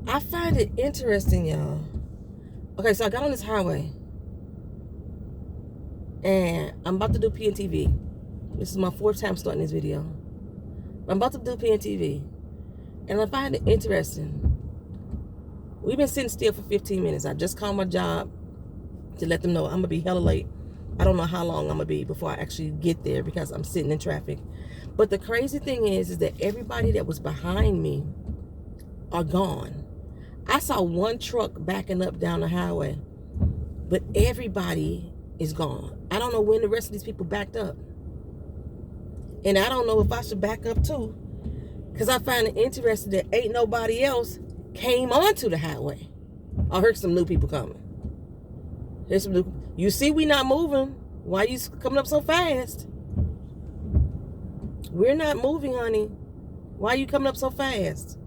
I find it interesting, y'all. Okay, so I got on this highway. And I'm about to do PNTV. This is my 4th time starting this video. I'm about to do PNTV. And I find it interesting. We've been sitting still for 15 minutes. I just called my job to let them know I'm going to be hella late. I don't know how long I'm going to be before I actually get there because I'm sitting in traffic. But the crazy thing is that everybody that was behind me are gone. I saw one truck backing up down the highway, but everybody is gone. I don't know when the rest of these people backed up. And I don't know if I should back up too, because I find it interesting that ain't nobody else came onto the highway. I heard some new people coming. There's some new. You see, we not moving. Why you coming up so fast? We're not moving, honey. Why you coming up so fast?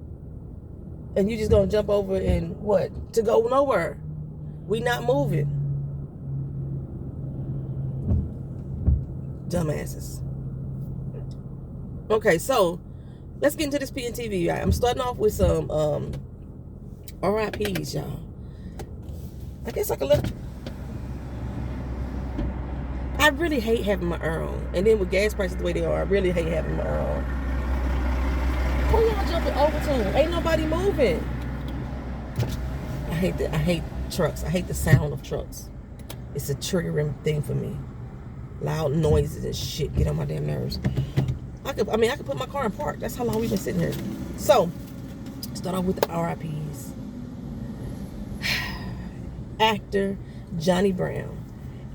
And you just gonna jump over and what? To go nowhere. We not moving. Dumbasses. Okay, so let's get into this PNTV. Right? I'm starting off with some RIPs, y'all. I guess I can look. I really hate having my own. And then with gas prices the way they are, I really hate having my own. Who y'all jumping over to? Ain't nobody moving. I hate trucks. I hate the sound of trucks. It's a triggering thing for me. Loud noises and shit get on my damn nerves. I could put my car in park. That's how long we've been sitting here. So, start off with the RIPs. Actor Johnny Brown,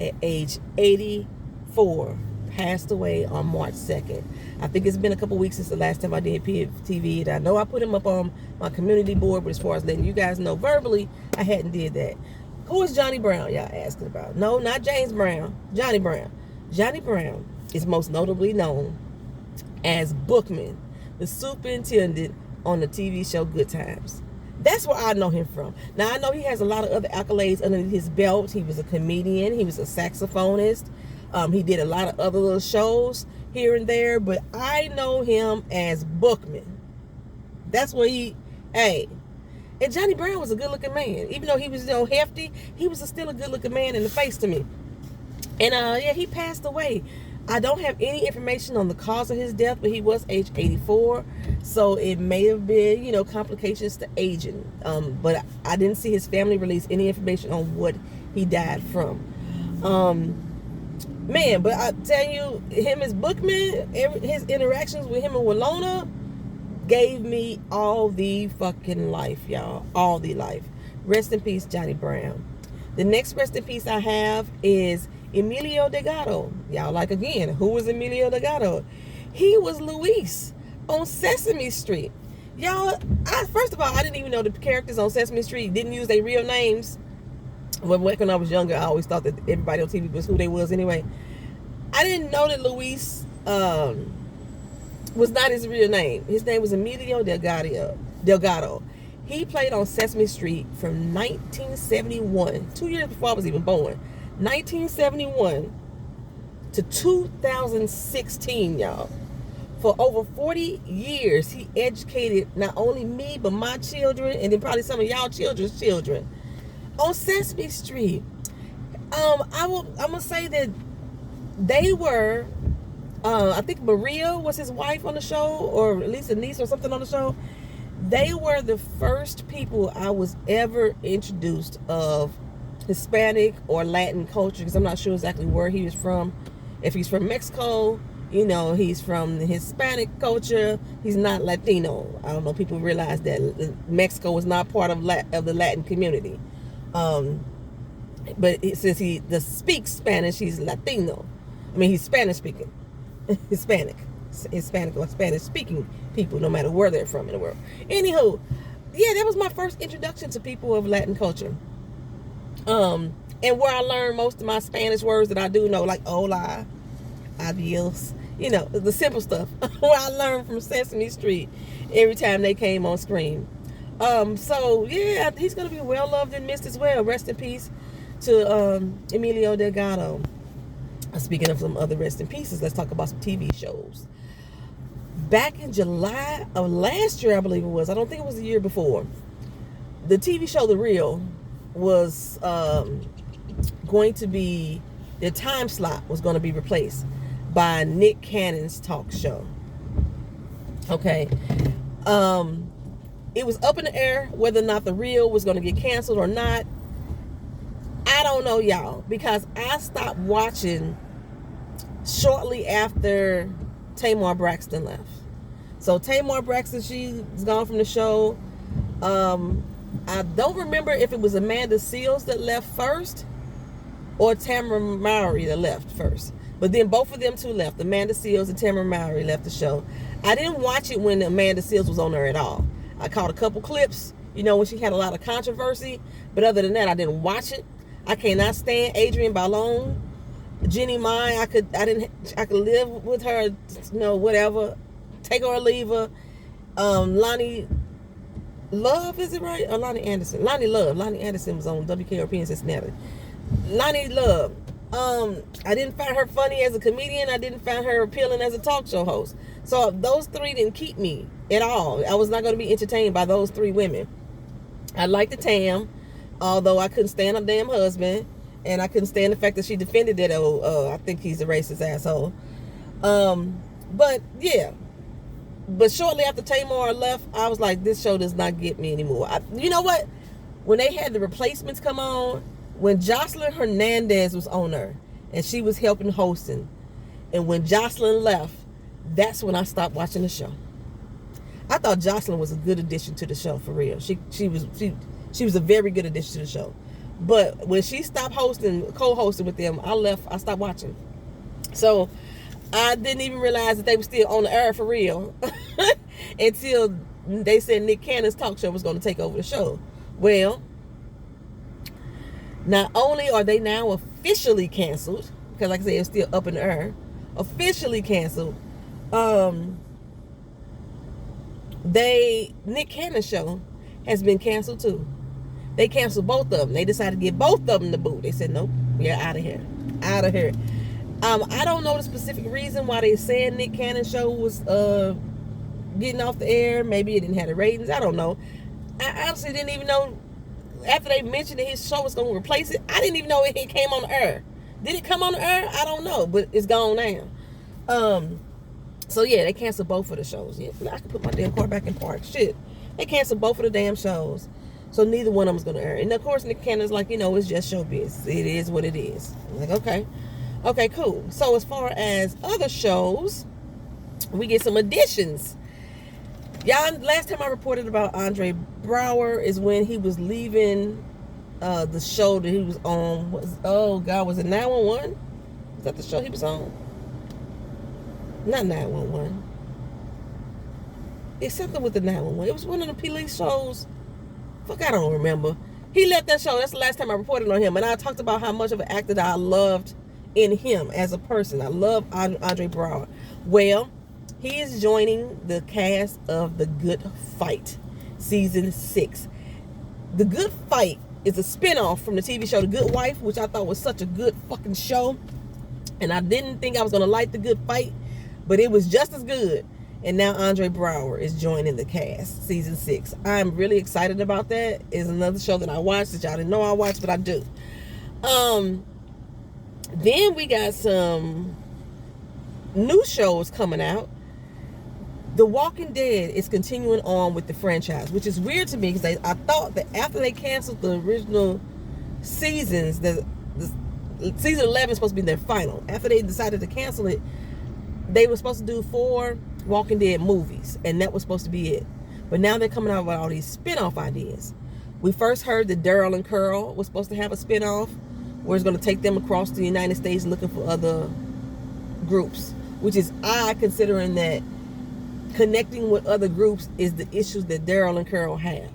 at age 84, passed away on March 2nd. I think it's been a couple weeks since the last time I did PNTV. And I know I put him up on my community board, but as far as letting you guys know verbally, I hadn't did that. Who is Johnny Brown, y'all asking about? No, not James Brown. Johnny Brown. Johnny Brown is most notably known as Bookman, the superintendent on the TV show Good Times. That's where I know him from. Now, I know he has a lot of other accolades underneath his belt. He was a comedian. He was a saxophonist. He did a lot of other little shows here and there, but I know him as Bookman. That's where hey. And Johnny Brown was a good-looking man. Even though he was, hefty, he was still a good-looking man in the face to me. And, yeah, he passed away. I don't have any information on the cause of his death, but he was age 84. So it may have been, complications to aging. But I didn't see his family release any information on what he died from. Man, but I tell you, him as Bookman, his interactions with him and Walona gave me all the fucking life, y'all. All the life. Rest in peace, Johnny Brown. The next rest in peace I have is Emilio Delgado. Y'all, like, again, who was Emilio Delgado? He was Luis on Sesame Street. Y'all, first of all, I didn't even know the characters on Sesame Street didn't use their real names. When I was younger, I always thought that everybody on TV was who they was anyway. I didn't know that Luis was not his real name. His name was Emilio Delgado. He played on Sesame Street from 1971, 2 years before I was even born. 1971 to 2016, y'all. For over 40 years, he educated not only me, but my children, and then probably some of y'all children's children on Sesame Street. I'm gonna say that they were, I think Maria was his wife on the show, or at least a niece or something on the show. They were the first people I was ever introduced of Hispanic or Latin culture, because I'm not sure exactly where he was from. If he's from Mexico, he's from the Hispanic culture. He's not Latino. I don't know. People realize that Mexico is not part of the Latin community. But since he speaks Spanish, he's Latino. I mean, he's Spanish speaking, Hispanic or Spanish speaking people, no matter where they're from in the world. Anywho, yeah, that was my first introduction to people of Latin culture. And where I learned most of my Spanish words that I do know, like hola, adios, the simple stuff. Where I learned from Sesame Street every time they came on screen. So yeah, he's gonna be well loved and missed as well. Rest in peace to Emilio Delgado. Speaking of some other rest in pieces, let's talk about some TV shows. Back in July of last year, I believe it was. I don't think it was the year before. the TV show The Real was going to be, the time slot was going to be replaced by Nick Cannon's talk show. Okay. It was up in the air whether or not The Real was going to get canceled or not. I don't know, y'all, because I stopped watching shortly after Tamar Braxton left. So Tamar Braxton, she's gone from the show. I don't remember if it was Amanda Seales that left first or Tamar Mowry that left first. But then both of them two left. Amanda Seales and Tamar Mowry left the show. I didn't watch it when Amanda Seales was on there at all. I caught a couple clips, you know, when she had a lot of controversy. But other than that, I didn't watch it. I cannot stand Adrienne Bailon. Jenny Mai, I could live with her, you know, whatever. Take her or leave her. Lonnie Love, is it right? Or Lonnie Anderson? Lonnie Love. Lonnie Anderson was on WKRP in Cincinnati. Lonnie Love. I didn't find her funny as a comedian. I didn't find her appealing as a talk show host. So those three didn't keep me at all. I was not going to be entertained by those three women. I liked the Tam, although I couldn't stand her damn husband, and I couldn't stand the fact that she defended that. I think he's a racist asshole. But yeah. But shortly after Tamar left, I was like, this show does not get me anymore. You know what? When they had the replacements come on, when Jocelyn Hernandez was on her, and she was helping hosting, and when Jocelyn left, that's when I stopped watching the show. I thought Jocelyn was a good addition to the show, for real. She was a very good addition to the show. But when she stopped co-hosting with them, I stopped watching. So I didn't even realize that they were still on the air for real until they said Nick Cannon's talk show was going to take over the show. Well, not only are they now officially canceled, because like I said, it's still up in the air, officially canceled, Nick Cannon's show has been canceled too. They canceled both of them. They decided to give both of them the boot. They said, nope, you're out of here. Out of here. I don't know the specific reason why they said Nick Cannon's show was getting off the air. Maybe it didn't have the ratings. I don't know. I honestly didn't even know. After they mentioned that his show was going to replace it, I didn't even know it came on the air. Did it come on the air? I don't know, but it's gone now. So yeah, they canceled both of the shows. Yeah, I can put my damn car back in park. Shit. They canceled both of the damn shows. So neither one of them is going to air. And of course, Nick Cannon's like, it's just showbiz. It is what it is. I'm like, okay. Okay, cool. So as far as other shows, we get some additions. Y'all, last time I reported about Andre Braugher is when he was leaving the show that he was on. Was it 911? Is that the show he was on? Not 911. It's something with the 911. It was one of the police shows. Fuck, I don't remember. He left that show. That's the last time I reported on him. And I talked about how much of an actor that I loved in him as a person. I love Andre Braugher. Well, he is joining the cast of The Good Fight, season 6. The Good Fight is a spinoff from the TV show The Good Wife, which I thought was such a good fucking show. And I didn't think I was going to like The Good Fight, but it was just as good. And now Andre Braugher is joining the cast, season 6. I'm really excited about that. It's another show that I watched that y'all didn't know I watched, but I do. Then we got some new shows coming out. The Walking Dead is continuing on with the franchise, which is weird to me because I thought that after they canceled the original seasons, the season 11 is supposed to be their final. After they decided to cancel it, they were supposed to do 4 Walking Dead movies, and that was supposed to be it. But now they're coming out with all these spin-off ideas. We first heard that Daryl and Carl was supposed to have a spin-off where it's going to take them across the United States looking for other groups, which is odd considering that connecting with other groups is the issues that Daryl and Carl have.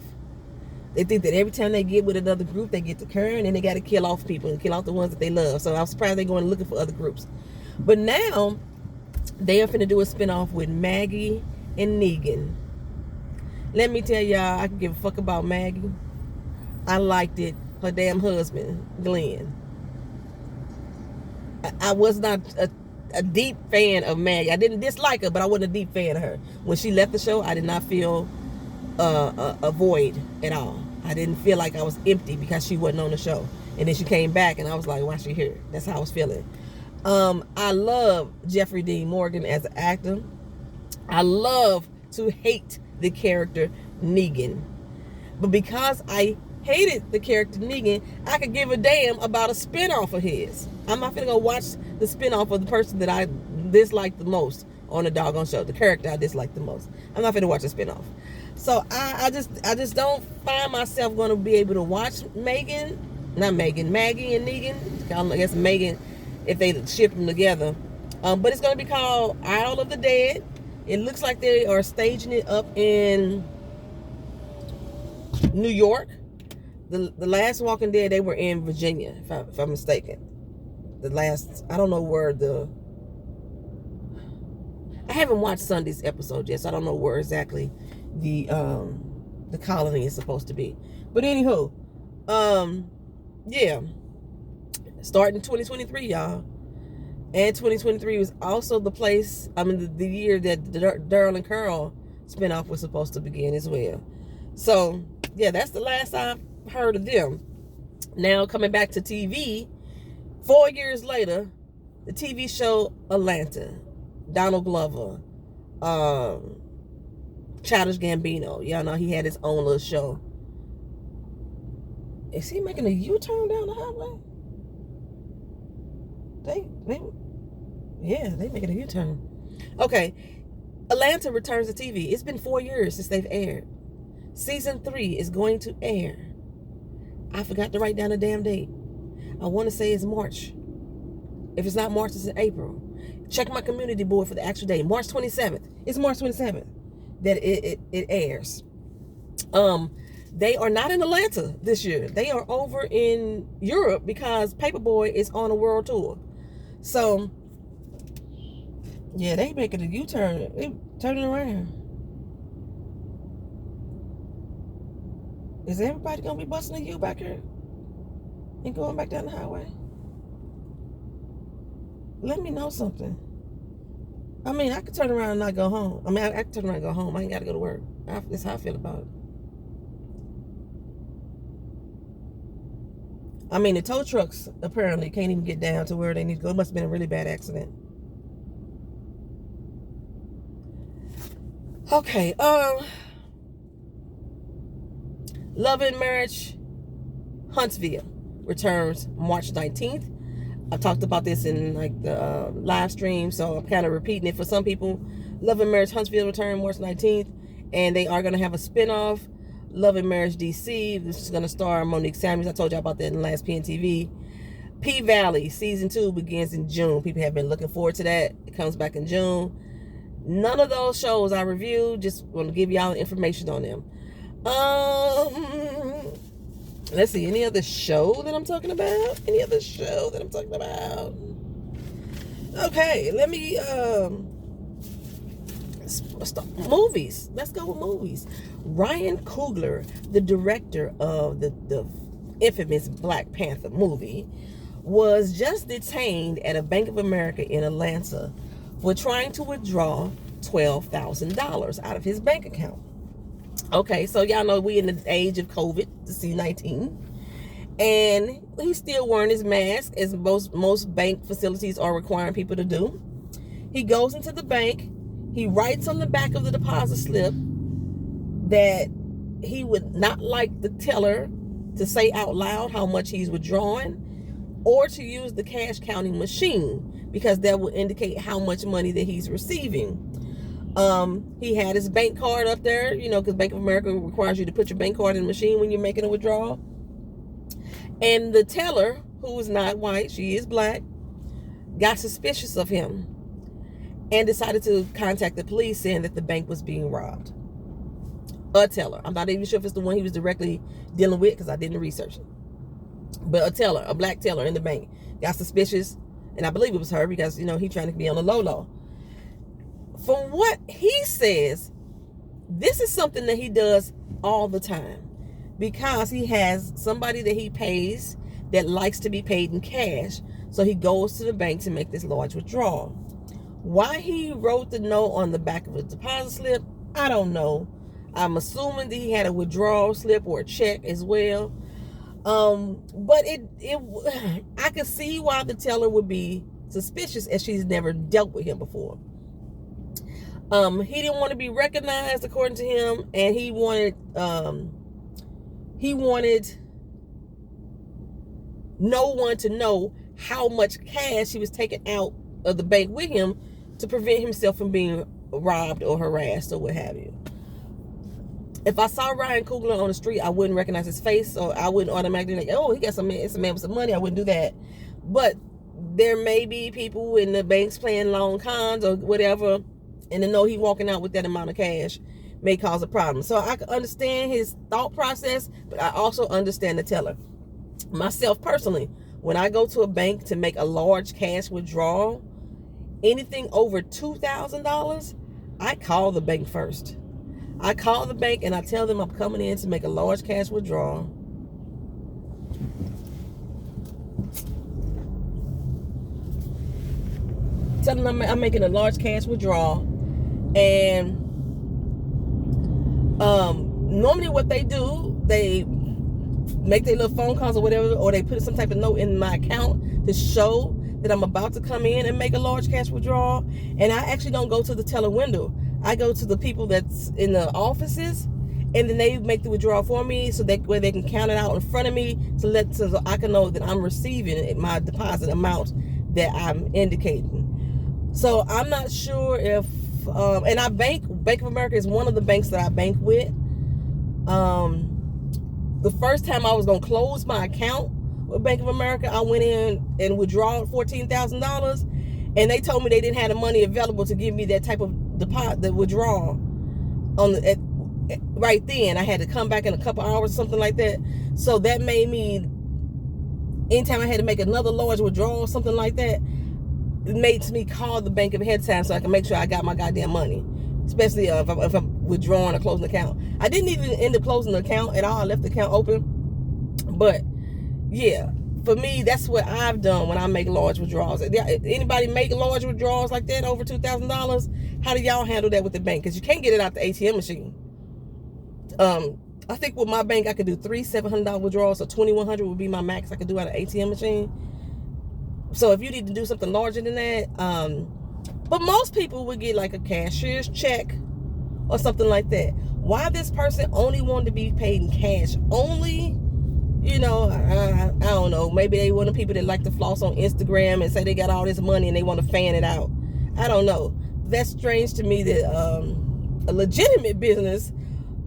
They think that every time they get with another group, they get to Karen, and they got to kill off people and kill off the ones that they love. So I was surprised they're going looking for other groups. But now they are finna do a spinoff with Maggie and Negan. Let me tell y'all, I can give a fuck about Maggie. I liked it. Her damn husband, Glenn. I was not a deep fan of Maggie. I didn't dislike her, but I wasn't a deep fan of her. When she left the show, I did not feel a void at all. I didn't feel like I was empty because she wasn't on the show. And then she came back, and I was like, why is she here? That's how I was feeling. I love Jeffrey Dean Morgan as an actor. I love to hate the character Negan. But because I hated the character Negan, I could give a damn about a spinoff of his. I'm not gonna go watch the spinoff of the person that I dislike the most on the doggone show, the character I dislike the most. I'm not gonna watch a spinoff. So I just don't find myself gonna be able to watch Maggie and Negan. I guess Megan, if they ship them together. But it's gonna be called Isle of the Dead. It looks like they are staging it up in New York. The last Walking Dead, they were in Virginia, if I'm mistaken. I don't know where I haven't watched Sunday's episode yet, so I don't know where exactly the colony is supposed to be. But anywho, yeah, starting 2023, y'all. And 2023 was also the year that the Daryl and Carl spinoff was supposed to begin as well. So, yeah, that's the last I've heard of them. Now, coming back to TV, 4 years later, the TV show Atlanta, Donald Glover, Childish Gambino. Y'all know he had his own little show. Is he making a U-turn down the highway? They making a U-turn. Okay, Atlanta returns to TV. It's been 4 years since they've aired. Season 3 is going to air. I forgot to write down the damn date. I want to say it's March. If it's not March, it's in April. Check my community board for the actual date. March 27th. It's March 27th that it airs. They are not in Atlanta this year. They are over in Europe because Paperboy is on a world tour. So, yeah, they making a U-turn. They turning around. Is everybody gonna be busting a U back here and going back down the highway? Let me know something. I mean, I could turn around and not go home. I could turn around and go home. I ain't got to go to work. That's how I feel about it. I mean, the tow trucks apparently can't even get down to where they need to go. It must have been a really bad accident. Okay, Love and Marriage Huntsville returns March 19th. I talked about this in like the live stream, so I'm kind of repeating it for some people. Love and Marriage Huntsville return March 19th, and they are going to have a spinoff, Love and Marriage DC. This is going to star Monique Samuels. I told you about that in the last PNTV. P-Valley Season 2 begins in June. People have been looking forward to that. It comes back in June. None of those shows I reviewed. Just want to give y'all information on them. Let's see. Any other show that I'm talking about? Okay, let me start. Movies. Let's go with movies. Ryan Coogler, the director of the infamous Black Panther movie, was just detained at a Bank of America in Atlanta for trying to withdraw $12,000 out of his bank account. Okay, so y'all know we in the age of COVID, the C-19, and he's still wearing his mask, as most bank facilities are requiring people to do. He goes into the bank. He writes on the back of the deposit slip that he would not like the teller to say out loud how much he's withdrawing, or to use the cash counting machine, because that will indicate how much money that he's receiving. He had his bank card up there, because Bank of America requires you to put your bank card in the machine when you're making a withdrawal. And the teller, who is not white, she is black, got suspicious of him and decided to contact the police, saying that the bank was being robbed. A teller. I'm not even sure if it's the one he was directly dealing with, because I didn't research it. But a teller, a black teller in the bank, got suspicious, and I believe it was her, because, he trying to be on the low. From what he says, this is something that he does all the time, because he has somebody that he pays that likes to be paid in cash. So he goes to the bank to make this large withdrawal. Why he wrote the note on the back of a deposit slip, I don't know. I'm assuming that he had a withdrawal slip or a check as well. But I could see why the teller would be suspicious, as she's never dealt with him before. He didn't want to be recognized, according to him, and he wanted no one to know how much cash he was taking out of the bank with him to prevent himself from being robbed or harassed or what have you. If I saw Ryan Coogler on the street, I wouldn't recognize his face, or I wouldn't automatically like, oh, it's a man with some money. I wouldn't do that. But there may be people in the banks playing long cons or whatever, and to know he walking out with that amount of cash may cause a problem. So I can understand his thought process, but I also understand the teller. Myself personally, when I go to a bank to make a large cash withdrawal, anything over $2,000, I call the bank first. I call the bank and I tell them I'm coming in to make a large cash withdrawal. Tell them I'm making a large cash withdrawal. And normally what they do, they make their little phone calls or whatever, or they put some type of note in my account to show that I'm about to come in and make a large cash withdrawal. And I actually don't go to the teller window. I go to the people that's in the offices, and then they make the withdrawal for me, so where they can count it out in front of me, so I can know that I'm receiving my deposit amount that I'm indicating. So I'm not sure if, and Bank of America is one of the banks that I bank with. The first time I was gonna close my account with Bank of America, I went in and withdrew $14,000, and they told me they didn't have the money available to give me that type of deposit, the withdrawal right then. I had to come back in a couple hours, something like that. So that made me, anytime I had to make another large withdrawal, something like that, it made me call the bank ahead of time so I can make sure I got my goddamn money, especially if I'm withdrawing or closing an account. I didn't even end up closing the account at all. I left the account open. But yeah, for me, that's what I've done when I make large withdrawals. Anybody make large withdrawals like that over $2,000? How do y'all handle that with the bank? Because you can't get it out the ATM machine. I think with my bank, I could do 3 $700 withdrawals, so $2,100 would be my max I could do out of ATM machine. So if you need to do something larger than that, but most people would get like a cashier's check or something like that. Why this person only wanted to be paid in cash only? You know, I don't know. Maybe they one of the people that like to floss on Instagram and say they got all this money and they want to fan it out. I don't know. That's strange to me that a legitimate business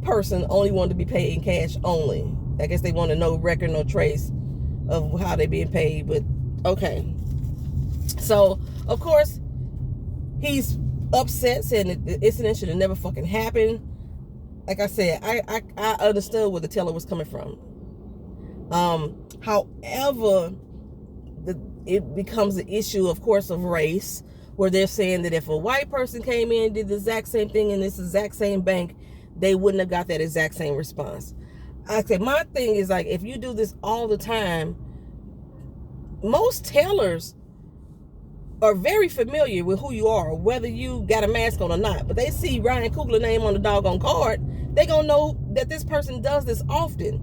person only wanted to be paid in cash only. I guess they want to know record, no trace of how they're being paid. But okay. So, of course, he's upset, saying that the incident should have never fucking happened. Like I said, I understood where the teller was coming from. However, it becomes an issue, of course, of race, where they're saying that if a white person came in and did the exact same thing in this exact same bank, they wouldn't have got that exact same response. I say, my thing is, like, if you do this all the time, most tellers are very familiar with who you are, whether you got a mask on or not. But they see Ryan Coogler name on the doggone card, they gonna know that this person does this often.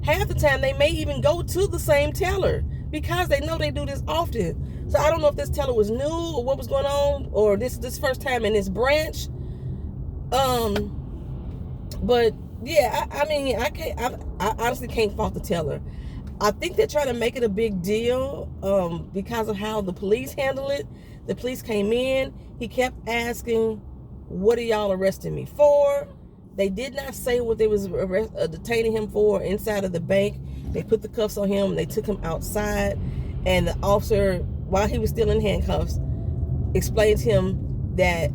Half the time, they may even go to the same teller because they know they do this often. So I don't know if this teller was new or what was going on, or this first time in this branch. But yeah, I honestly can't fault the teller. I think they're trying to make it a big deal because of how the police handle it. The police came in. He kept asking, "What are y'all arresting me for?" They did not say what they was detaining him for inside of the bank. They put the cuffs on him. They took him outside. And the officer, while he was still in handcuffs, explained to him that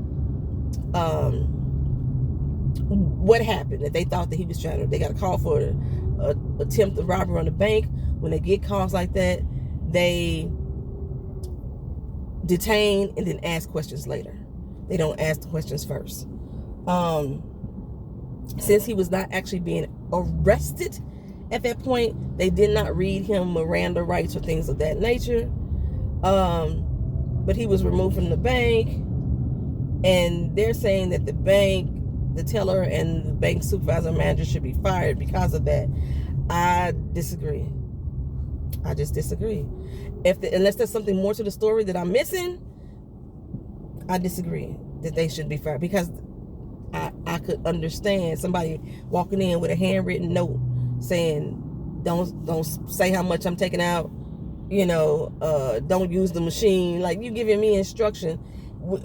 what happened, that they thought that he was they got a call for an attempt of robbery on the bank. When they get calls like that, they detain and then ask questions later. They don't ask the questions first. Since he was not actually being arrested at that point, they did not read him Miranda rights or things of that nature. But he was removed from the bank, and they're saying that the bank, the teller and the bank supervisor manager should be fired because of that. I disagree. I just disagree. Unless there's something more to the story that I'm missing, I disagree that they should be fired, because I could understand somebody walking in with a handwritten note saying, don't say how much I'm taking out, don't use the machine. Like, you giving me instruction.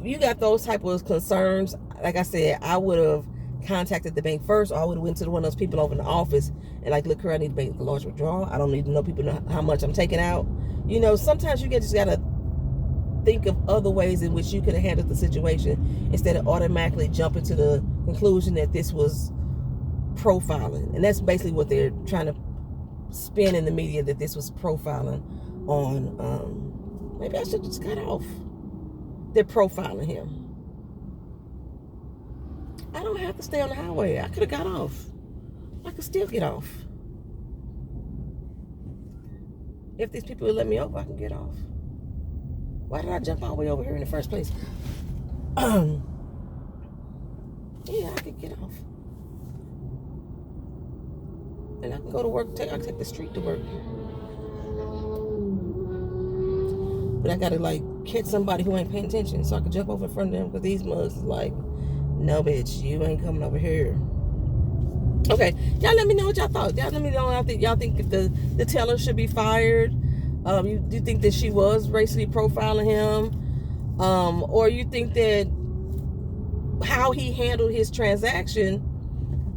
You got those type of concerns. Like I said, I would have contacted the bank first, or I would have went to one of those people over in the office and like, look here, I need to make a large withdrawal. I don't need to know people know how much I'm taking out. Sometimes you just gotta think of other ways in which you could have handled the situation instead of automatically jumping to the conclusion that this was profiling. And that's basically what they're trying to spin in the media, that this was profiling on, maybe I should just cut off. They're profiling him. I don't have to stay on the highway. I could have got off. I could still get off. If these people would let me over, I can get off. Why did I jump all the way over here in the first place? Yeah, I could get off. And I can go to work. I can take the street to work. But I gotta like catch somebody who ain't paying attention so I can jump over in front of them, because these mugs is like, no bitch, you ain't coming over here. Okay, y'all let me know what y'all thought. Y'all let me know. Y'all think that the teller should be fired. You think that she was racially profiling him, or you think that how he handled his transaction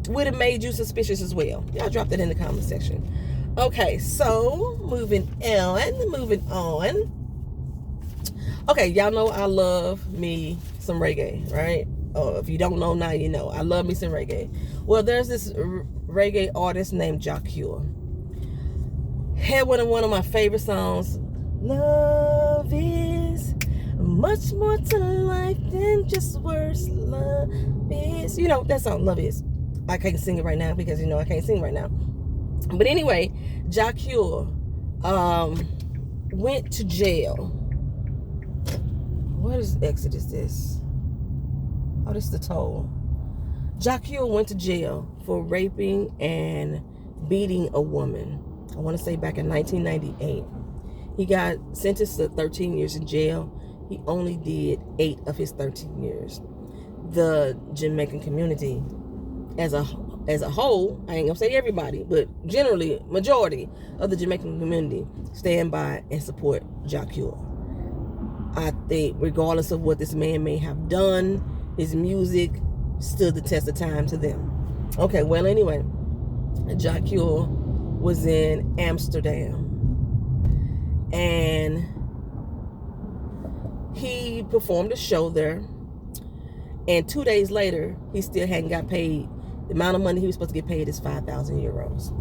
would have made you suspicious as well? Y'all drop that in the comment section. Okay, so moving on. Okay, y'all know I love me some reggae, right? Oh, if you don't know now, you know. I love me some reggae. Well, there's this reggae artist named Jussie. Had one of my favorite songs. Love is much more to life than just words. Love is, that song, Love Is. I can't sing it right now because, I can't sing right now. But anyway, Jussie went to jail. What is Exodus this? Oh, this is the toll. Jussie went to jail for raping and beating a woman. I want to say back in 1998. He got sentenced to 13 years in jail. He only did 8 of his 13 years. The Jamaican community as a whole, I ain't gonna say everybody, but generally, majority of the Jamaican community stand by and support Jussie. I think regardless of what this man may have done, his music stood the test of time to them. Okay, well, anyway, Jussie was in Amsterdam, and he performed a show there, and 2 days later, he still hadn't got paid. The amount of money he was supposed to get paid is 5,000 euros.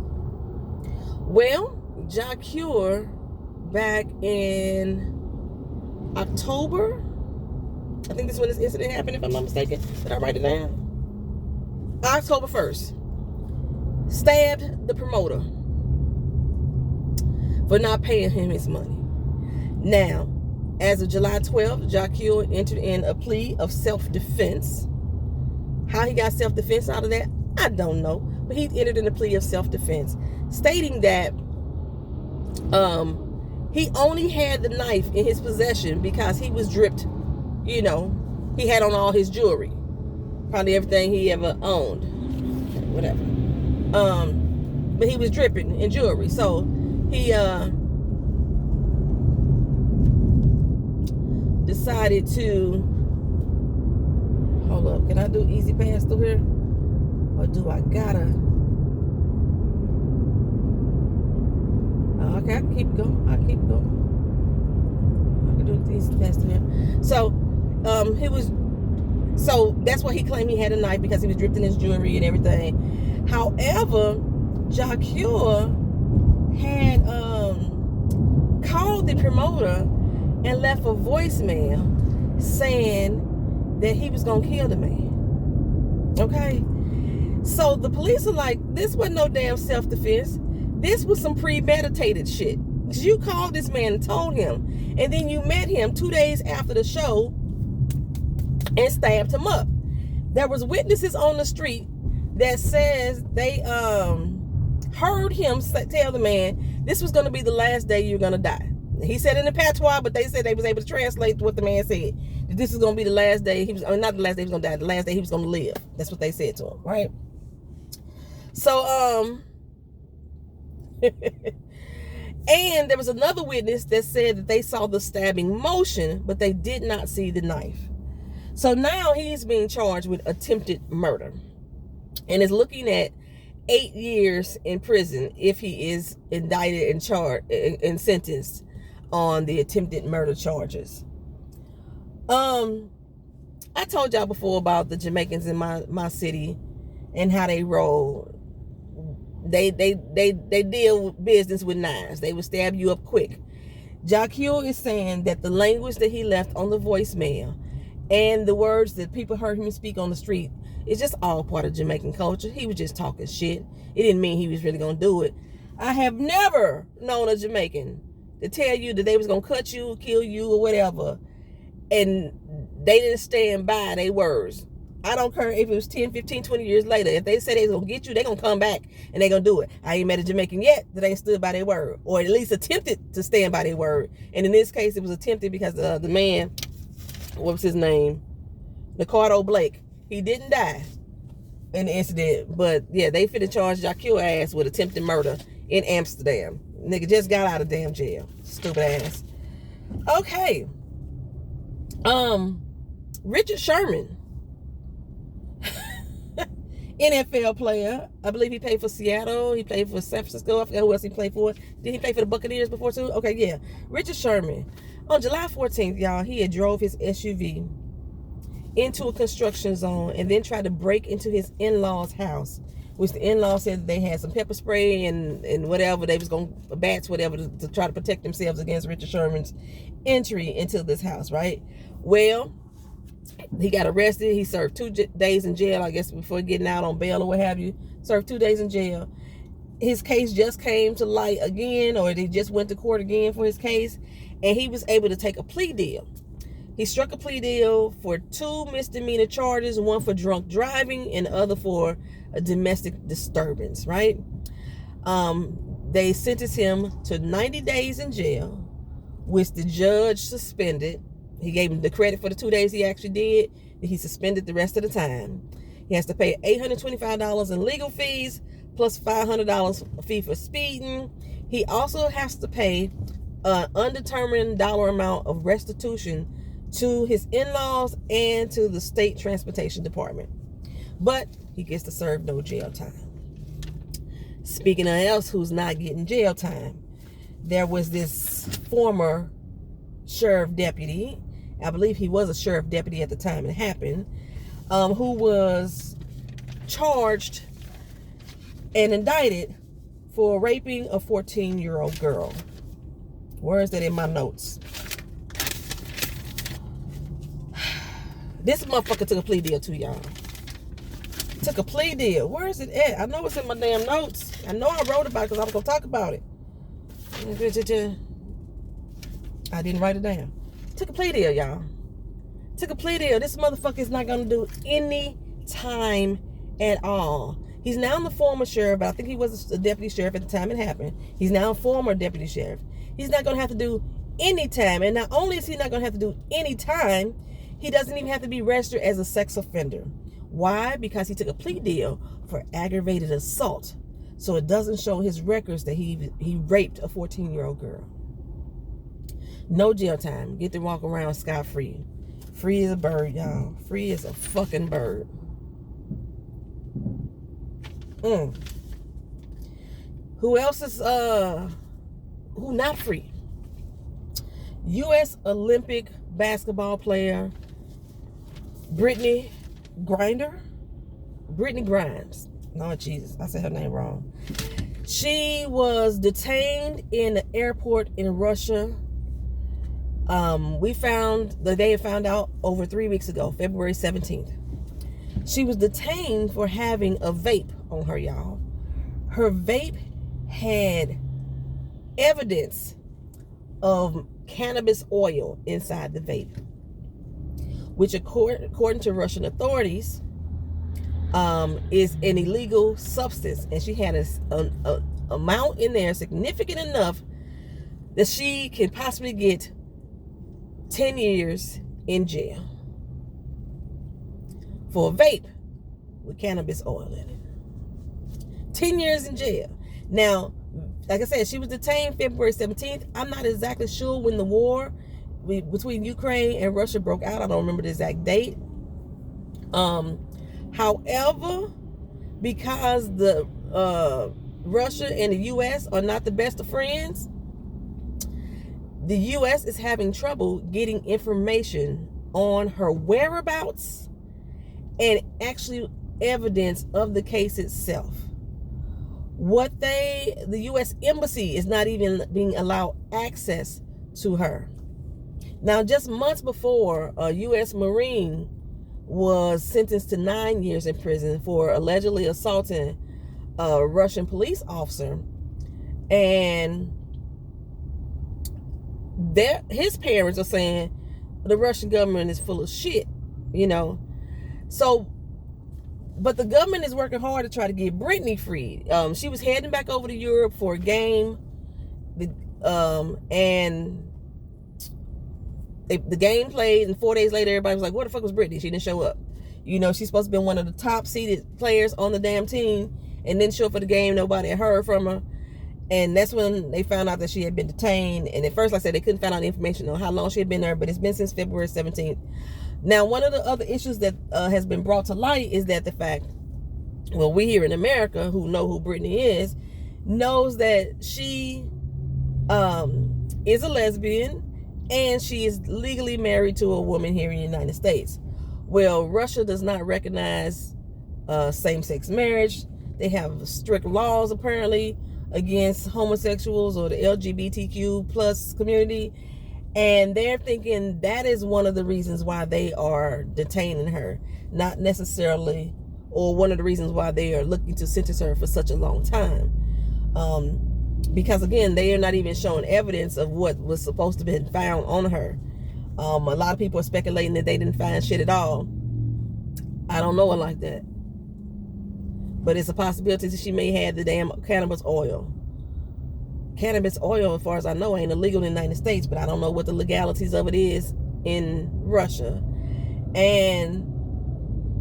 Well, Jussie, back in October, I think this is when this incident happened, if I'm not mistaken. Did I write it down? October 1st. Stabbed the promoter for not paying him his money. Now, as of July 12th, Jussie entered in a plea of self-defense. How he got self-defense out of that, I don't know. But he entered in a plea of self-defense, stating that he only had the knife in his possession because he was dripped. He had on all his jewelry. Probably everything he ever owned. Whatever. But he was dripping in jewelry. So he decided to, hold up, can I do easy pass through here? Or do I gotta? Okay, I can keep going. I can do easy pass through here. So so that's why he claimed he had a knife, because he was dripping his jewelry and everything. However, Jussie had called the promoter and left a voicemail saying that he was gonna kill the man. Okay, so the police are like, this wasn't no damn self-defense. This was some premeditated shit. You called this man and told him, and then you met him 2 days after the show and stabbed him up. there was witnesses on the street that says they heard him tell the man this was going to be the last day you're going to die. He said in the patois, but they said they was able to translate what the man said. This is going to be the last day. Not the last day he was going to die. The last day he was going to live. That's what they said to him, right? So, and there was another witness that said that they saw the stabbing motion, but they did not see the knife. So now he's being charged with attempted murder and is looking at 8 years in prison if he is indicted and charged and sentenced on the attempted murder charges. I told y'all before about the Jamaicans in my city and how they roll. They deal business with knives. They will stab you up quick. Jacques is saying that the language that he left on the voicemail and the words that people heard him speak on the street is just all part of Jamaican culture. He was just talking shit. It didn't mean he was really gonna do it. I have never known a Jamaican to tell you that they was gonna cut you, kill you, or whatever, and they didn't stand by their words. I don't care if it was 10, 15, 20 years later. If they say they're gonna get you, they're gonna come back and they're gonna do it. I ain't met a Jamaican yet that ain't stood by their word, or at least attempted to stand by their word. And in this case, it was attempted because the man, what was his name? Ricardo Blake. He didn't die in the incident, but yeah, they finna charge Jacques ass with attempted murder in Amsterdam. Nigga just got out of damn jail. Stupid ass. Okay. Richard Sherman, NFL player. I believe he played for Seattle. He played for San Francisco. I forgot who else he played for. Did he play for the Buccaneers before too? Okay, yeah. Richard Sherman. On July 14th, y'all, he had drove his SUV into a construction zone and then tried to break into his in-laws' house, which the in-laws said that they had some pepper spray and whatever. They was going to bats, whatever, to try to protect themselves against Richard Sherman's entry into this house, right? Well, he got arrested. He served 2 days in jail, I guess, before getting out on bail or what have you. Served 2 days in jail. His case just came to light again, or they just went to court again for his case, and he was able to take a plea deal. He struck a plea deal for 2 misdemeanor charges, one for drunk driving and the other for a domestic disturbance, right? They sentenced him to 90 days in jail, which the judge suspended. He gave him the credit for the 2 days he actually did. He suspended the rest of the time. He has to pay $825 in legal fees, plus $500 fee for speeding. He also has to pay an undetermined dollar amount of restitution to his in-laws and to the state transportation department. But he gets to serve no jail time. Speaking of else who's not getting jail time, there was this former sheriff deputy, I believe he was a sheriff deputy at the time it happened, who was charged and indicted for raping a 14-year-old girl. Where is that in my notes? This motherfucker took a plea deal too, y'all. Took a plea deal. Where is it at? I know it's in my damn notes. I know I wrote about it because I was going to talk about it. I didn't write it down. Took a plea deal, y'all. Took a plea deal. This motherfucker is not going to do any time at all. He's now the former sheriff, but I think he was a deputy sheriff at the time it happened. He's now a former deputy sheriff. He's not going to have to do any time. And not only is he not going to have to do any time, he doesn't even have to be registered as a sex offender. Why? Because he took a plea deal for aggravated assault. So it doesn't show his records that he raped a 14-year-old girl. No jail time. Get to walk around scot-free. Free as a bird, y'all. Free as a fucking bird. Who else is who not free? U.S. Olympic basketball player Brittany Griner. Brittany Grimes. No, Jesus, I said her name wrong. She was detained in the airport in Russia. They had found out over 3 weeks ago, February 17th. She was detained for having a vape on her, y'all. Her vape had evidence of cannabis oil inside the vape, which according to Russian authorities, is an illegal substance, and she had a amount in there significant enough that she can possibly get 10 years in jail for a vape with cannabis oil in it. 10 years in jail. Now, like I said, she was detained February 17th. I'm not exactly sure when the war between Ukraine and Russia broke out. I don't remember the exact date. However, because the Russia and the U.S. are not the best of friends, the U.S. is having trouble getting information on her whereabouts and actually evidence of the case itself. The U.S. Embassy is not even being allowed access to her. Now, just months before, a U.S. Marine was sentenced to 9 years in prison for allegedly assaulting a Russian police officer, and his parents are saying the Russian government is full of shit, So, but the government is working hard to try to get Brittany freed. She was heading back over to Europe for a game, and the game played, and 4 days later, everybody was like, "Where the fuck was Brittany? She didn't show up." She's supposed to be one of the top seeded players on the damn team, and didn't show up for the game. Nobody had heard from her. And that's when they found out that she had been detained. And at first, like I said, they couldn't find out information on how long she had been there, but it's been since February 17th. Now, one of the other issues that has been brought to light is that the fact, we here in America who know who Brittany is, knows that she is a lesbian and she is legally married to a woman here in the United States. Well, Russia does not recognize same-sex marriage. They have strict laws, apparently, against homosexuals or the LGBTQ plus community, and they're thinking that is one of the reasons why they are detaining her, not necessarily, or one of the reasons why they are looking to sentence her for such a long time, because again, they are not even showing evidence of what was supposed to be found on her. A lot of people are speculating that they didn't find shit at all. I don't know it like that. But it's a possibility that she may have the damn cannabis oil. Cannabis oil, as far as I know, ain't illegal in the United States, but I don't know what the legalities of it is in Russia. And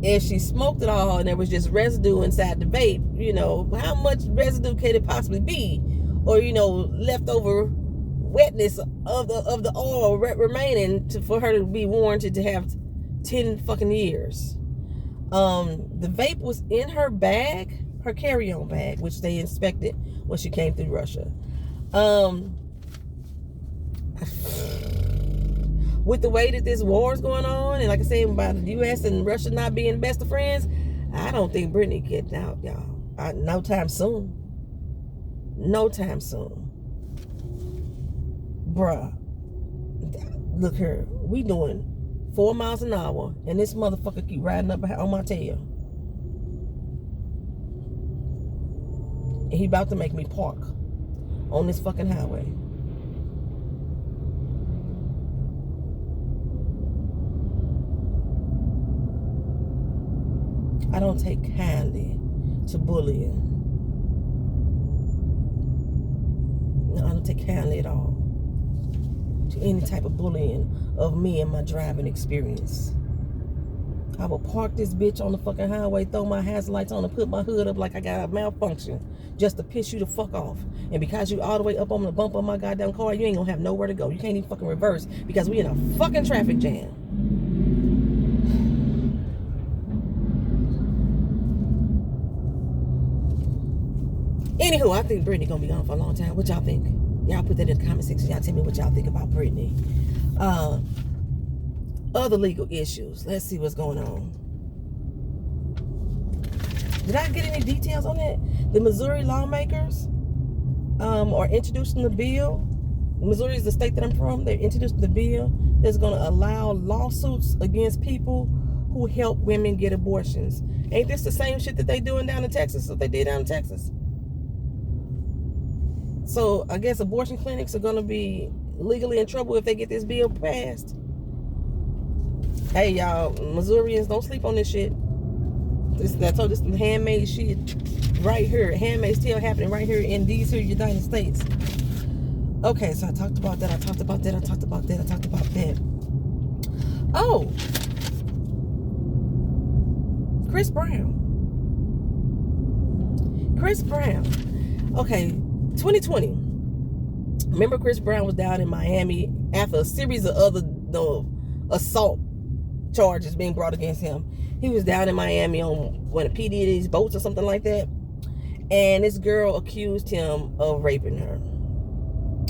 if she smoked it all and there was just residue inside the vape, how much residue could it possibly be? Or, leftover wetness of the oil remaining for her to be warranted to have 10 fucking years. The vape was in her bag, her carry-on bag, which they inspected when she came through Russia. With the way that this war is going on, and like I said, about the U.S. and Russia not being best of friends, I don't think Brittany getting out, y'all. No time soon. No time soon. Bruh. Look here. We doing 4 miles an hour, and this motherfucker keep riding up on my tail. And he about to make me park on this fucking highway. I don't take kindly to bullying. No, I don't take kindly at all to any type of bullying of me and my driving experience. I will park this bitch on the fucking highway, throw my hazard lights on, and put my hood up like I got a malfunction just to piss you the fuck off. And because you all the way up on the bump of my goddamn car, you ain't gonna have nowhere to go. You can't even fucking reverse because we in a fucking traffic jam. Anywho, I think Brittany gonna be gone for a long time. What y'all think? Y'all put that in the comment section. Y'all tell me what y'all think about Brittany. Other legal issues. Let's see what's going on. Did I get any details on that? The Missouri lawmakers are introducing the bill. Missouri is the state that I'm from. They're introducing the bill that's going to allow lawsuits against people who help women get abortions. Ain't this the same shit that they doing down in Texas, that they did down in Texas? So I guess abortion clinics are going to be legally in trouble if they get this bill passed. Hey, y'all, Missourians, don't sleep on this shit. That's all this handmade shit right here. Handmade still happening right here in these here United States. Okay, so I talked about that. Oh, Chris Brown. Okay, 2020. Remember Chris Brown was down in Miami after a series of other assault charges being brought against him. He was down in Miami on one of P. Diddy's boats or something like that. And this girl accused him of raping her.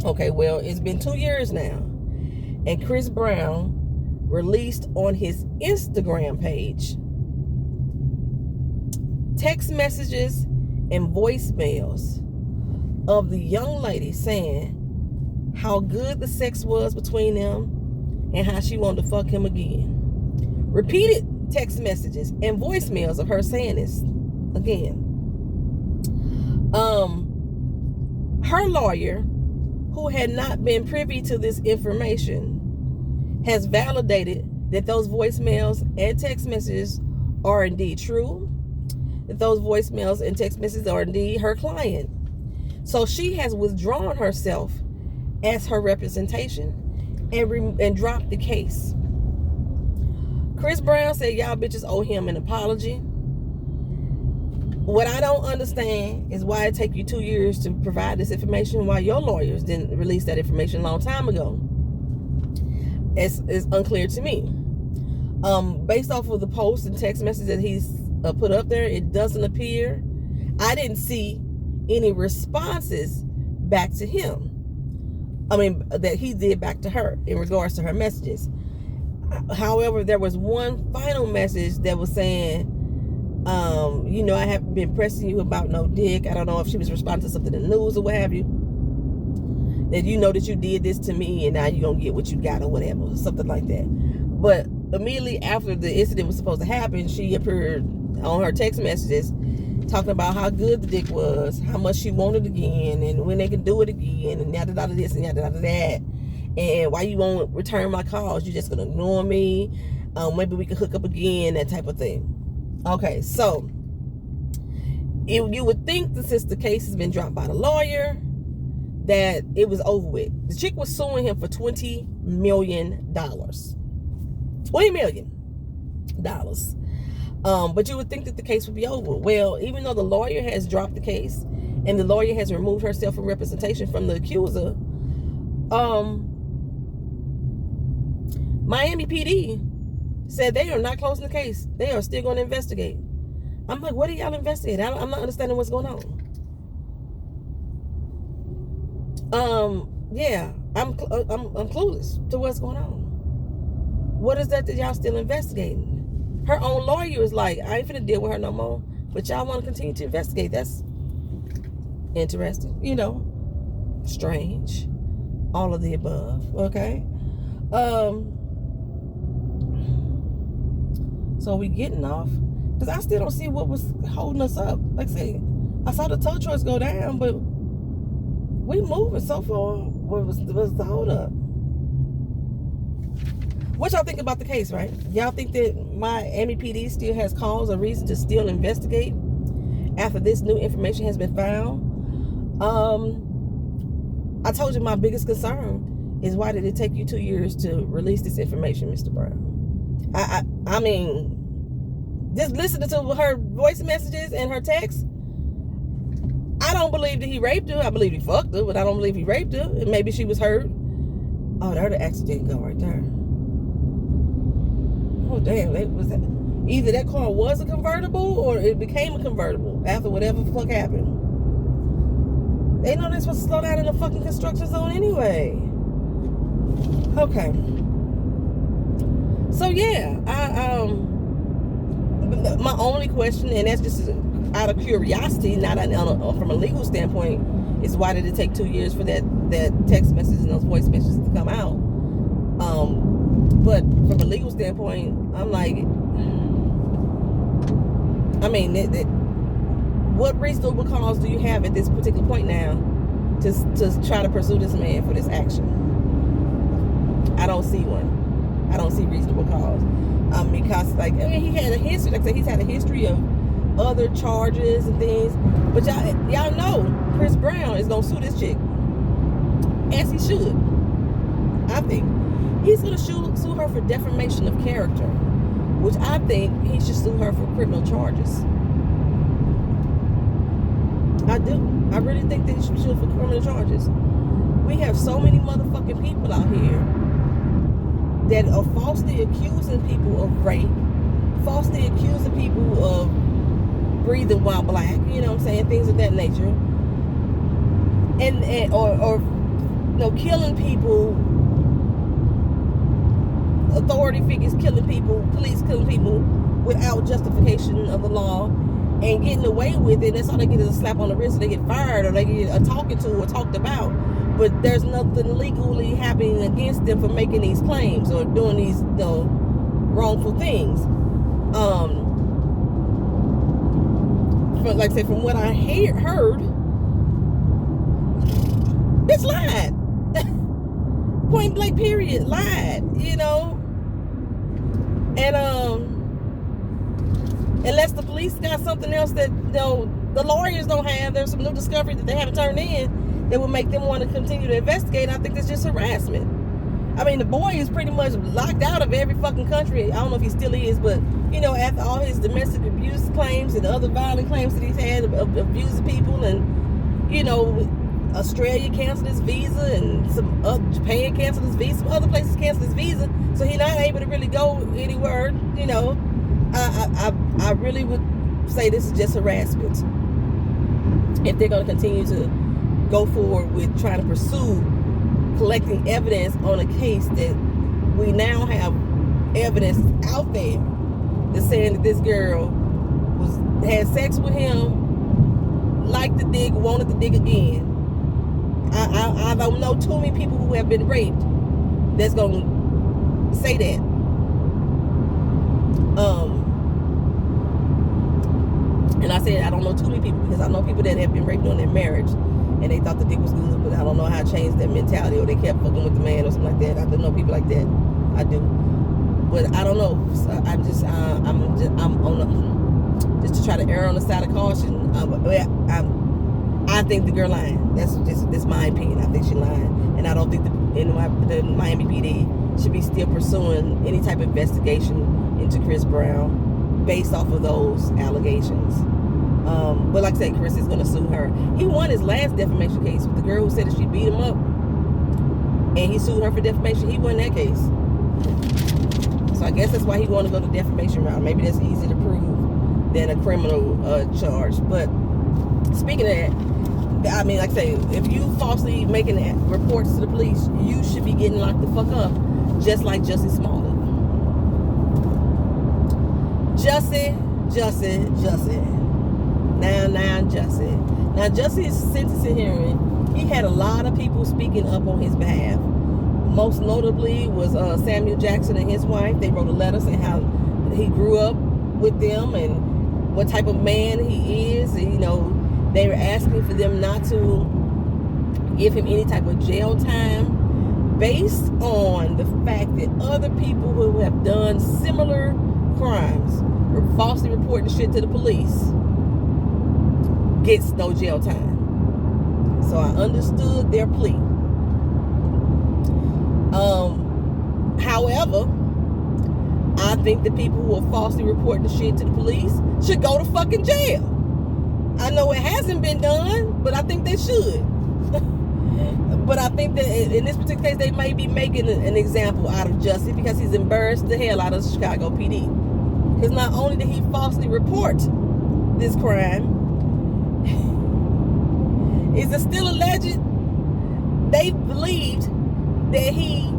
Okay, well, it's been 2 years now. And Chris Brown released on his Instagram page text messages and voicemails of the young lady saying how good the sex was between them and how she wanted to fuck him again. Repeated text messages and voicemails of her saying this again. Her lawyer, who had not been privy to this information, has validated that those voicemails and text messages are indeed true, that those voicemails and text messages are indeed her client. So she has withdrawn herself as her representation and dropped the case. Chris Brown said y'all bitches owe him an apology. What I don't understand is why it take you 2 years to provide this information while your lawyers didn't release that information a long time ago. It's unclear to me. Based off of the posts and text messages that he's put up there, it doesn't appear. I didn't see any responses back to him. I mean, that he did back to her in regards to her messages. However, there was one final message that was saying, I haven't been pressing you about no dick. I don't know if she was responding to something in the news or what have you. That you know that you did this to me and now you're going to get what you got or whatever. Something like that. But immediately after the incident was supposed to happen, she appeared on her text messages talking about how good the dick was, how much she wanted again, and when they can do it again, and yada yada this and yada yada that. And why you won't return my calls? You just gonna ignore me? Maybe we could hook up again, that type of thing. Okay, so you would think that since the case has been dropped by the lawyer, that it was over with. The chick was suing him for $20 million. $20 million. But you would think that the case would be over. Well, even though the lawyer has dropped the case and the lawyer has removed herself from representation from the accuser, Miami PD said they are not closing the case. They are still going to investigate. I'm like, what are y'all investigating? I'm not understanding what's going on. Yeah, I'm clueless to what's going on. What is that y'all still investigating? Her own lawyer is like, I ain't finna deal with her no more, but y'all want to continue to investigate. That's interesting, strange, all of the above. Okay. So we getting off, because I still don't see what was holding us up. Like I said, I saw the tow trucks go down, but we moving so far. What was the hold up? What y'all think about the case, right? Y'all think that Miami PD still has cause or reason to still investigate after this new information has been found? I told you my biggest concern is, why did it take you 2 years to release this information, Mr. Brown? I mean, just listening to her voice messages and her texts, I don't believe that he raped her. I believe he fucked her, but I don't believe he raped her. And maybe she was hurt. Oh, there the accident go right there. Oh, damn. Either that car was a convertible or it became a convertible after whatever the fuck happened. They know they're supposed to slow down in the fucking construction zone anyway. Okay. So, yeah. My only question, and that's just out of curiosity, not from a legal standpoint, is why did it take 2 years for that text message and those voice messages to come out? But from a legal standpoint, I'm like, I mean, what reasonable cause do you have at this particular point now to try to pursue this man for this action? I don't see one. I don't see reasonable cause. Because, he had a history. Like I said, he's had a history of other charges and things. But y'all know Chris Brown is gonna sue this chick, as he should. I think he's gonna sue her for defamation of character, which I think he should sue her for criminal charges. I do. I really think they should sue for criminal charges. We have so many motherfucking people out here that are falsely accusing people of rape, falsely accusing people of breathing while black, you know what I'm saying, things of that nature, or killing people, authority figures killing people, police killing people without justification of the law, and getting away with it. That's all they get is a slap on the wrist, or they get fired, or they get a talking to or talked about. But there's nothing legally happening against them for making these claims or doing these wrongful things. Like I said, from what I heard, bitch lied. Point blank period, lied, and unless the police got something else that the lawyers don't have, there's some new discovery that they haven't turned in that would make them want to continue to investigate. I think it's just harassment. I mean, the boy is pretty much locked out of every fucking country. I don't know if he still is, but after all his domestic abuse claims and other violent claims that he's had of abusing people, and Australia canceled his visa, and Japan canceled his visa, some other places canceled his visa, so he's not able to really go anywhere. I really would say this is just harassment. If they're going to continue to go forward with trying to pursue collecting evidence on a case that we now have evidence out there that's saying that this girl had sex with him, liked the dick, wanted the dick again. I don't know too many people who have been raped that's gonna say that. And I said I don't know too many people because I know people that have been raped on their marriage and they thought the dick was good, but I don't know how to change their mentality, or they kept fucking with the man or something like that. I don't know people like that. I do, but I don't know. So I'm on just to try to err on the side of caution. I think the girl lying. That's my opinion. I think she lying, and I don't think the Miami PD should be still pursuing any type of investigation into Chris Brown based off of those allegations. But like I said, Chris is going to sue her. He won his last defamation case with the girl who said that she beat him up, and he sued her for defamation. He won that case. So I guess that's why he wanted to go the defamation route. Maybe that's easier to prove than a criminal charge. But speaking of that, I mean, like I say, if you falsely making reports to the police, you should be getting locked the fuck up, just like Jussie Smollett. Jussie. Now Jussie. Now Jussie's sentencing hearing, he had a lot of people speaking up on his behalf. Most notably was Samuel Jackson and his wife. They wrote a letter saying how he grew up with them and what type of man he is. And, they were asking for them not to give him any type of jail time based on the fact that other people who have done similar crimes or falsely reporting shit to the police gets no jail time. So I understood their plea. However, I think the people who are falsely reporting shit to the police should go to fucking jail. I know it hasn't been done, but I think they should. But I think that in this particular case, they may be making an example out of Jussie because he's embarrassed the hell out of Chicago PD. Because not only did he falsely report this crime, is it still alleged? They believed that he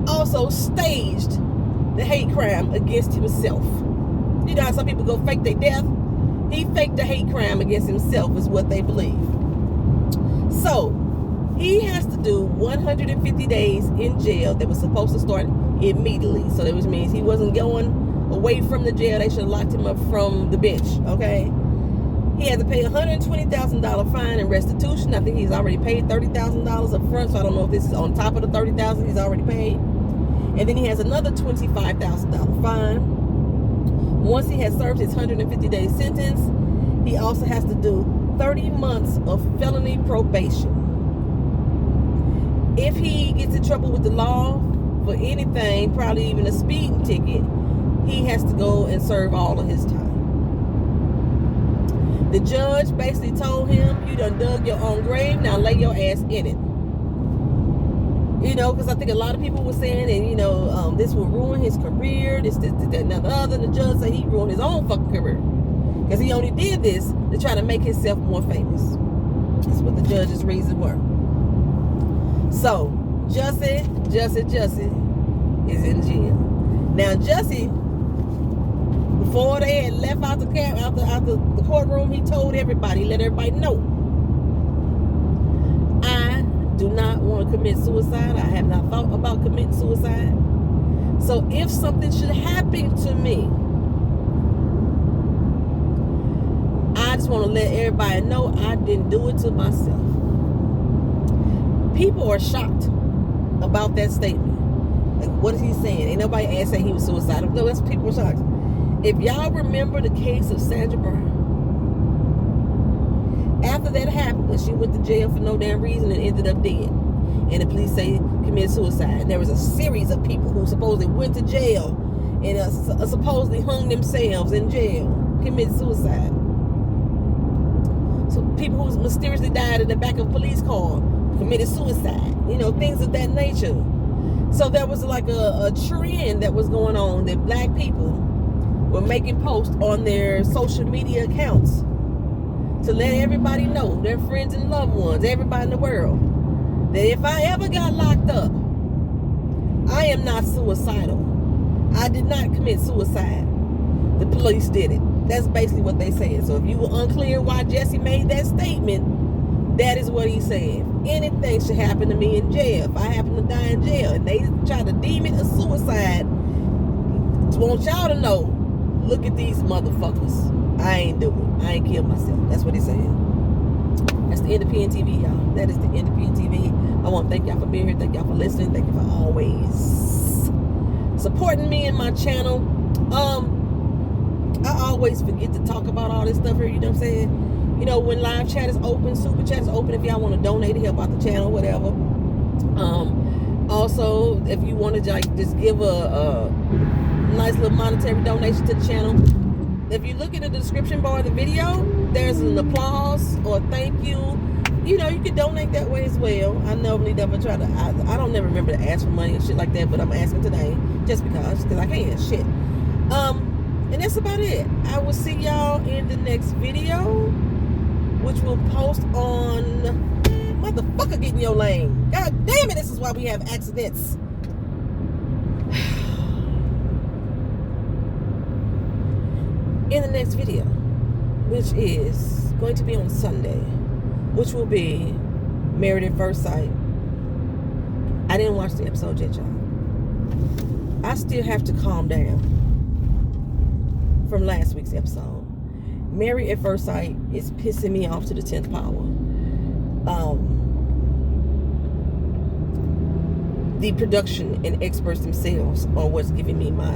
also staged the hate crime against himself. You know how some people go fake their death? He faked the hate crime against himself is what they believe. So, he has to do 150 days in jail that was supposed to start immediately. So that which means he wasn't going away from the jail. They should have locked him up from the bench, okay? He had to pay a $120,000 fine and restitution. I think he's already paid $30,000 up front, so I don't know if this is on top of the $30,000 he's already paid. And then he has another $25,000 fine. Once he has served his 150-day sentence, he also has to do 30 months of felony probation. If he gets in trouble with the law for anything, probably even a speeding ticket, he has to go and serve all of his time. The judge basically told him, you done dug your own grave, now lay your ass in it. You know, because I think a lot of people were saying, and you know, this will ruin his career, this, that, and the other. And the judge said he ruined his own fucking career. Because he only did this to try to make himself more famous. That's what the judge's reasons were. So, Jussie is in jail. Now, Jussie, before they had left out the camp, out the courtroom, he told everybody, let everybody know, I do not want to commit suicide. I have not thought about committing suicide. So if something should happen to me, I just want to let everybody know I didn't do it to myself. People are shocked about that statement. Like, what is he saying? Ain't nobody saying he was suicidal. No, that's people are shocked. If y'all remember the case of Sandra Brown, after that happened, when she went to jail for no damn reason and ended up dead, and the police say committed suicide, and there was a series of people who supposedly went to jail and supposedly hung themselves in jail, committed suicide. So people who mysteriously died in the back of a police car committed suicide, you know, things of that nature. So there was like a trend that was going on that black people were making posts on their social media accounts to let everybody know, their friends and loved ones, everybody in the world, that if I ever got locked up, I am not suicidal. I did not commit suicide. The police did it. That's basically what they said. So if you were unclear why Jussie made that statement, that is what he said. Anything should happen to me in jail. If I happen to die in jail and they try to deem it a suicide, just want y'all to know, look at these motherfuckers. I ain't do it. I ain't killed myself. That's what he said. That's the end of PNTV, y'all. That is the end of PNTV. I want to thank y'all for being here. Thank y'all for listening. Thank you for always supporting me and my channel. I always forget to talk about all this stuff here, you know what I'm saying? You know, when live chat is open, super chat is open, if y'all want to donate to help out the channel, whatever. Also, if you want to like just give a nice little monetary donation to the channel, if you look in the description bar of the video, there's an applause or thank you. You know, you can donate that way as well. I normally never try to, I don't never remember to ask for money and shit like that, but I'm asking today just because I can, shit. And that's about it. I will see y'all in the next video, which will post on, motherfucker, get in your lane. God damn it, this is why we have accidents. In the next video, which is going to be on Sunday, which will be Married at First Sight. I didn't watch the episode yet, y'all. I still have to calm down from last week's episode. Married at First Sight is pissing me off to the 10th power. The production and experts themselves are what's giving me my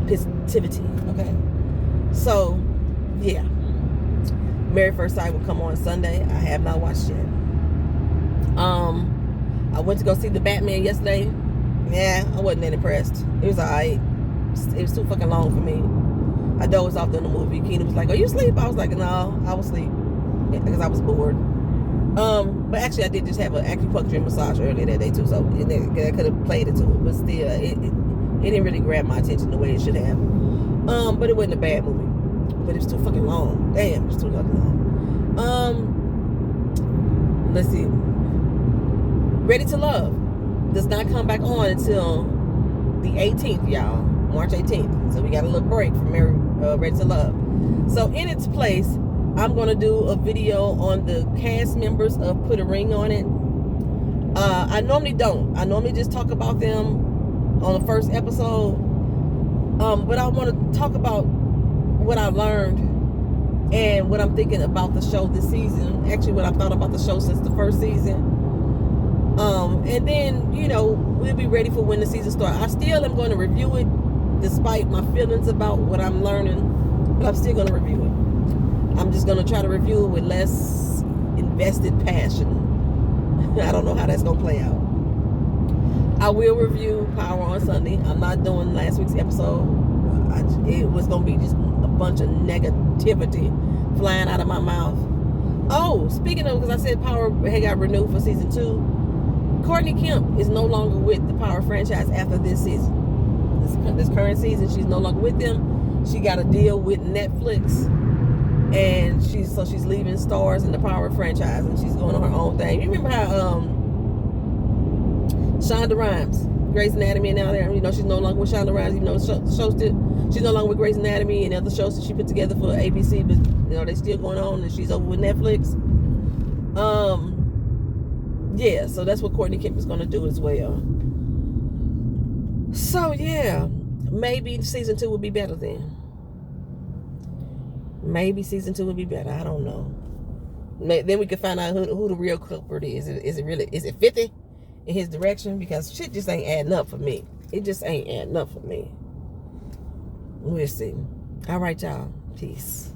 positivity. Okay, so yeah, Married at First Sight will come on Sunday. I have not watched yet. I went to go see the Batman yesterday. Yeah, I wasn't that impressed. It was alright. It was too fucking long for me. I dozed off during the movie. Keena was like, "Are you asleep?" I was like, "No, I was asleep because I was bored." But actually, I did just have an acupuncture massage earlier that day too, so I could have played it to it. But still, it didn't really grab my attention the way it should have. But it wasn't a bad movie. But it was too fucking long. Damn, it was too fucking long. Let's see. Ready to Love does not come back on until the 18th, y'all. March 18th. So we got a little break from Ready to Love. So in its place, I'm going to do a video on the cast members of Put a Ring on It. I normally don't. I normally just talk about them on the first episode. But I want to talk about what I learned and what I'm thinking about the show this season. Actually, what I thought about the show since the first season. And then, you know, we'll be ready for when the season starts. I still am going to review it despite my feelings about what I'm learning, but I'm still going to review it. I'm just going to try to review it with less invested passion. I don't know how that's going to play out. I will review Power on Sunday. I'm not doing last week's episode. It was going to be just a bunch of negativity flying out of my mouth. Oh, speaking of, because I said Power had got renewed for season 2. Courtney Kemp is no longer with the Power franchise after this season. This current season, she's no longer with them. She got a deal with Netflix, and she's leaving Stars in the Power franchise, and she's going on her own thing. You remember how Shonda Rhimes, Grey's Anatomy, and now there, she's no longer with Shonda Rhimes. She's no longer with Grey's Anatomy and other shows that she put together for ABC, but they're still going on, and she's over with Netflix. Yeah, so that's what Courtney Kemp is going to do as well. So yeah, maybe season 2 will be better then. Maybe season 2 will be better. I don't know. Then we can find out who the real culprit is. Is it 50 in his direction? Because shit just ain't adding up for me. It just ain't adding up for me. We'll see. All right, y'all. Peace.